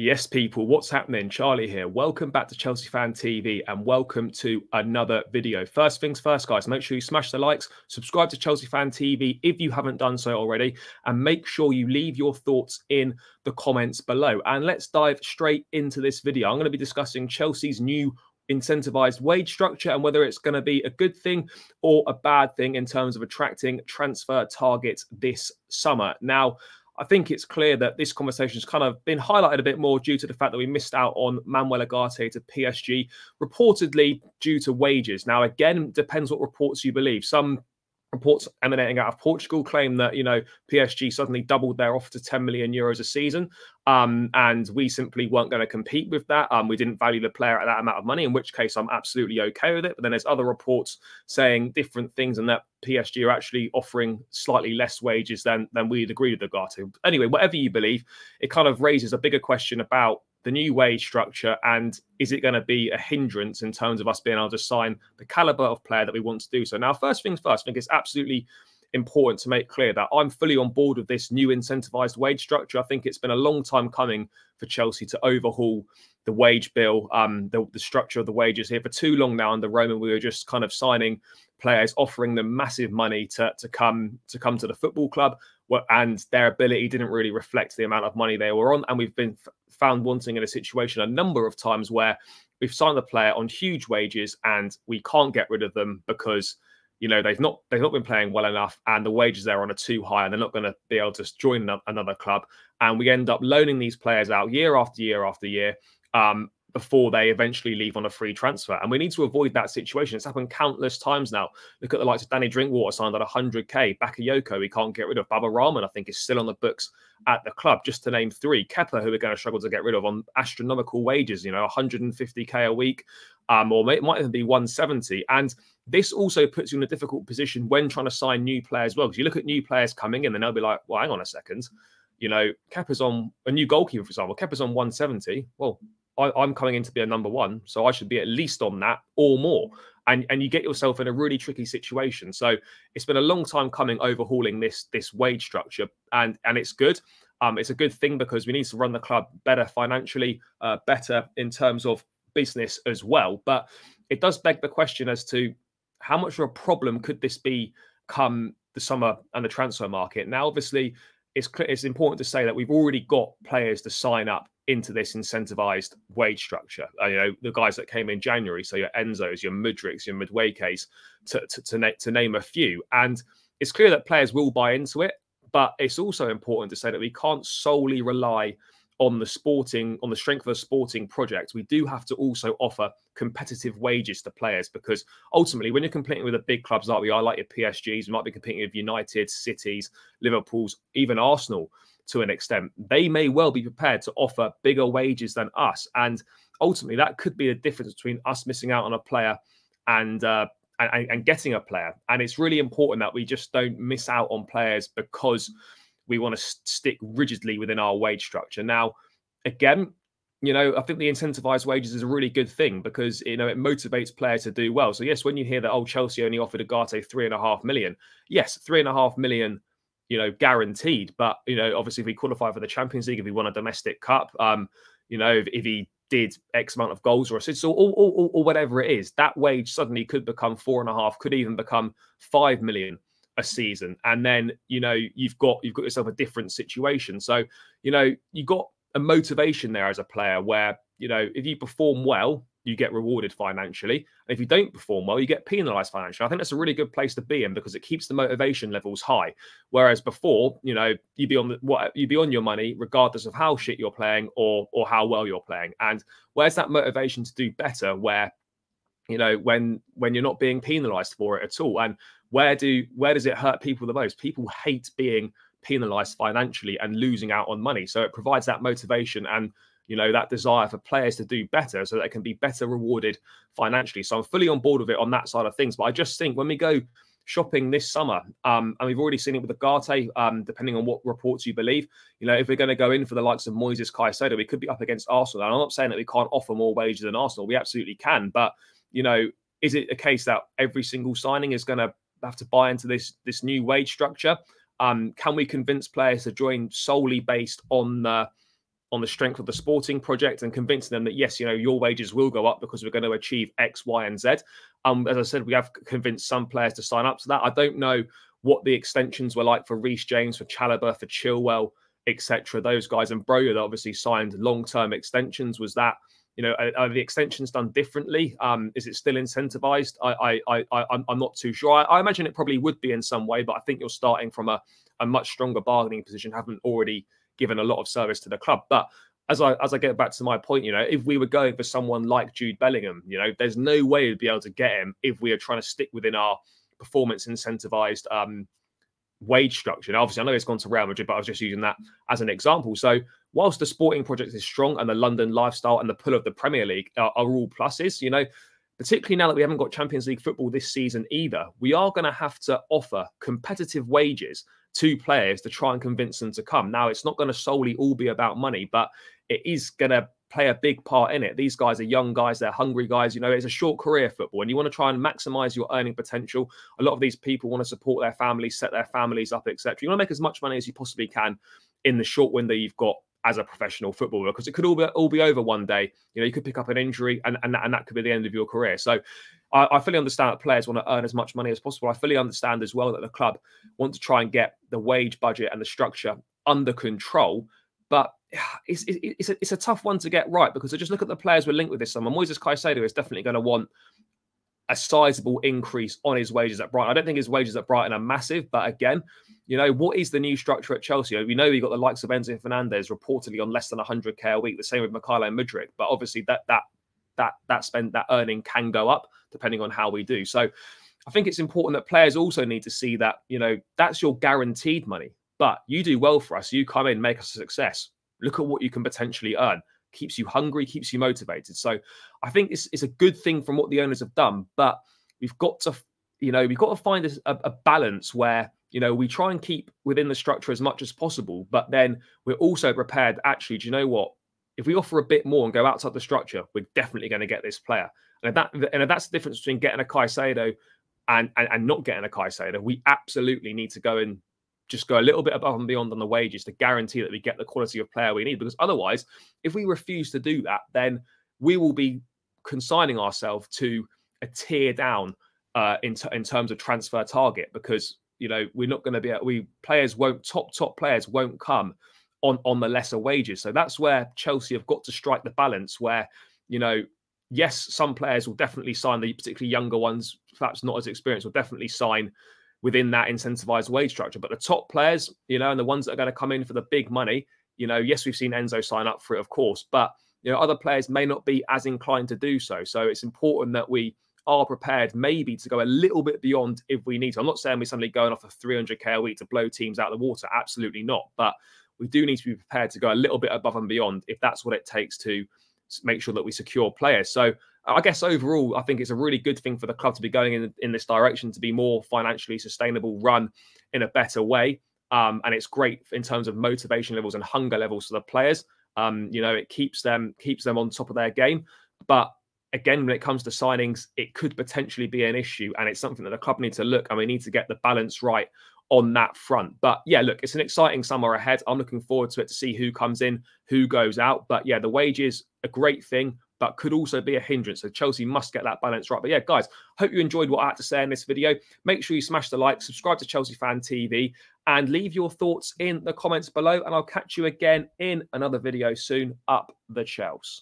Yes, people, what's happening? Charlie here. Welcome back to Chelsea Fan TV and welcome to another video. First things first, guys, make sure you smash the likes, subscribe to Chelsea Fan TV if you haven't done so already, and make sure you leave your thoughts in the comments below. And let's dive straight into this video. I'm going to be discussing Chelsea's new incentivized wage structure and whether it's going to be a good thing or a bad thing in terms of attracting transfer targets this summer. Now, I think it's clear that this conversation has kind of been highlighted a bit more due to the fact that we missed out on Manuel Ugarte to PSG, reportedly due to wages. Now, again, depends what reports you believe. Some reports emanating out of Portugal claim that, PSG suddenly doubled their offer to 10 million euros a season. And we simply weren't going to compete with that. We didn't value the player at that amount of money, in which case I'm absolutely okay with it. But then there's other reports saying different things and that PSG are actually offering slightly less wages than we'd agreed with Ugarte. Anyway, whatever you believe, it kind of raises a bigger question about the new wage structure and is it going to be a hindrance in terms of us being able to sign the caliber of player that we want to do so. Now, first things first, I think it's absolutely important to make clear that I'm fully on board with this new incentivized wage structure. I think it's been a long time coming for Chelsea to overhaul the wage bill, the structure of the wages here. For too long now under Roman, we were just kind of signing players, offering them massive money to come to the football club, and their ability didn't really reflect the amount of money they were on. And we've been found wanting in a situation a number of times where we've signed a player on huge wages and we can't get rid of them because they've not been playing well enough and the wages they're on are too high and they're not going to be able to join another club. And we end up loaning these players out year after year after year before they eventually leave on a free transfer. And we need to avoid that situation. It's happened countless times now. Look at the likes of Danny Drinkwater signed at 100k. Bakayoko, we can't get rid of. Baba Rahman, I think, is still on the books at the club, just to name three. Kepa, who we're going to struggle to get rid of on astronomical wages, 150k a week, or it might even be 170. And this also puts you in a difficult position when trying to sign new players as well. Because you look at new players coming in and they'll be like, well, hang on a second. Kepa's on a new goalkeeper, for example. Kepa's on 170. Well, I'm coming in to be a number one, so I should be at least on that or more. And you get yourself in a really tricky situation. So it's been a long time coming, overhauling this wage structure, and it's good. It's a good thing because we need to run the club better financially, better in terms of business as well. But it does beg the question as to how much of a problem could this be come the summer and the transfer market. Now, obviously, it's important to say that we've already got players to sign up into this incentivized wage structure. The guys that came in January, so your Enzos, your Mudriks, your Midwakes, to name a few. And it's clear that players will buy into it, but it's also important to say that we can't solely rely on the strength of a sporting project. We do have to also offer competitive wages to players, because ultimately, when you're competing with the big clubs like we are, like your PSGs, we might be competing with United, Cities, Liverpools, even Arsenal to an extent. They may well be prepared to offer bigger wages than us, and ultimately, that could be the difference between us missing out on a player and getting a player. And it's really important that we just don't miss out on players because we want to stick rigidly within our wage structure. Now, again, I think the incentivized wages is a really good thing because, it motivates players to do well. So yes, when you hear that, Chelsea only offered Ugarte 3.5 million. Yes, 3.5 million, guaranteed. But, obviously if we qualify for the Champions League, if we won a domestic cup, if he did X amount of goals or assists or whatever it is, that wage suddenly could become 4.5, could even become 5 million a season. And then, you've got yourself a different situation. So, you've got a motivation there as a player where, if you perform well, you get rewarded financially. And if you don't perform well, you get penalized financially. I think that's a really good place to be in because it keeps the motivation levels high. Whereas before, you'd be on your money regardless of how shit you're playing or how well you're playing. And where's that motivation to do better where, when you're not being penalized for it at all? And where does it hurt people the most? People hate being penalized financially and losing out on money. So it provides that motivation and, that desire for players to do better so that they can be better rewarded financially. So I'm fully on board with it on that side of things. But I just think when we go shopping this summer, and we've already seen it with Ugarte, depending on what reports you believe, if we're going to go in for the likes of Moises Caicedo, we could be up against Arsenal. And I'm not saying that we can't offer more wages than Arsenal. We absolutely can. But, is it a case that every single signing is going to have to buy into this new wage structure? Can we convince players to join solely based on on the strength of the sporting project and convincing them that, yes, your wages will go up because we're going to achieve X, Y, and Z. As I said, we have convinced some players to sign up to that. I don't know what the extensions were like for Reece James, for Chalobah, for Chilwell, etc. Those guys, and Broja obviously signed long-term extensions. Was that, are the extensions done differently? Is it still incentivized? I'm not too sure. I imagine it probably would be in some way, but I think you're starting from a much stronger bargaining position, haven't already given a lot of service to the club. But as I get back to my point, if we were going for someone like Jude Bellingham, there's no way we'd be able to get him if we are trying to stick within our performance incentivized wage structure. Now, obviously, I know it's gone to Real Madrid, but I was just using that as an example. So whilst the sporting project is strong and the London lifestyle and the pull of the Premier League are all pluses, particularly now that we haven't got Champions League football this season either, we are going to have to offer competitive wages to players to try and convince them to come. Now, it's not going to solely all be about money, but it is going to play a big part in it. These guys are young guys, they're hungry guys. It's a short career football and you want to try and maximize your earning potential. A lot of these people want to support their families, set their families up, etc. You want to make as much money as you possibly can in the short window you've got as a professional footballer, because it could all be over one day. You could pick up an injury and that could be the end of your career. So I fully understand that players want to earn as much money as possible. I fully understand as well that the club want to try and get the wage budget and the structure under control. But it's a tough one to get right, because I just look at the players we're linked with this summer. Moises Caicedo is definitely going to want a sizable increase on his wages at Brighton. I don't think his wages at Brighton are massive, but again, what is the new structure at Chelsea? We know you've got the likes of Enzo Fernandez reportedly on less than 100k a week. The same with Mikhailo Mudryk, but obviously that earning can go up depending on how we do. So I think it's important that players also need to see that, that's your guaranteed money. But you do well for us. You come in, make us a success. Look at what you can potentially earn. Keeps you hungry, keeps you motivated. So I think it's a good thing from what the owners have done. But we've got to, find a balance where, we try and keep within the structure as much as possible. But then we're also prepared, actually, do you know what? If we offer a bit more and go outside the structure, we're definitely going to get this player. And if that's the difference between getting a Caicedo and not getting a Caicedo, we absolutely need to go and just go a little bit above and beyond on the wages to guarantee that we get the quality of player we need. Because otherwise, if we refuse to do that, then we will be consigning ourselves to a tier down in terms of transfer target, because we're not going to be top players won't come on the lesser wages. So that's where Chelsea have got to strike the balance where, yes, some players will definitely sign, the particularly younger ones, perhaps not as experienced, will definitely sign within that incentivized wage structure. But the top players, and the ones that are going to come in for the big money, yes, we've seen Enzo sign up for it, of course, but other players may not be as inclined to do so. So it's important that we are prepared maybe to go a little bit beyond if we need to. I'm not saying we're suddenly going off of 300k a week to blow teams out of the water. Absolutely not. But we do need to be prepared to go a little bit above and beyond if that's what it takes to make sure that we secure players. So I guess overall, I think it's a really good thing for the club to be going in this direction, to be more financially sustainable, run in a better way. And it's great in terms of motivation levels and hunger levels for the players. It keeps them on top of their game. But again, when it comes to signings, it could potentially be an issue. And it's something that the club needs to look, and we need to get the balance right on that front. But yeah, look, it's an exciting summer ahead. I'm looking forward to it, to see who comes in, who goes out. But yeah, the wages, a great thing, but could also be a hindrance. So Chelsea must get that balance right. But yeah, guys, hope you enjoyed what I had to say in this video. Make sure you smash the like, subscribe to Chelsea Fan TV, and leave your thoughts in the comments below. And I'll catch you again in another video soon. Up the Chels.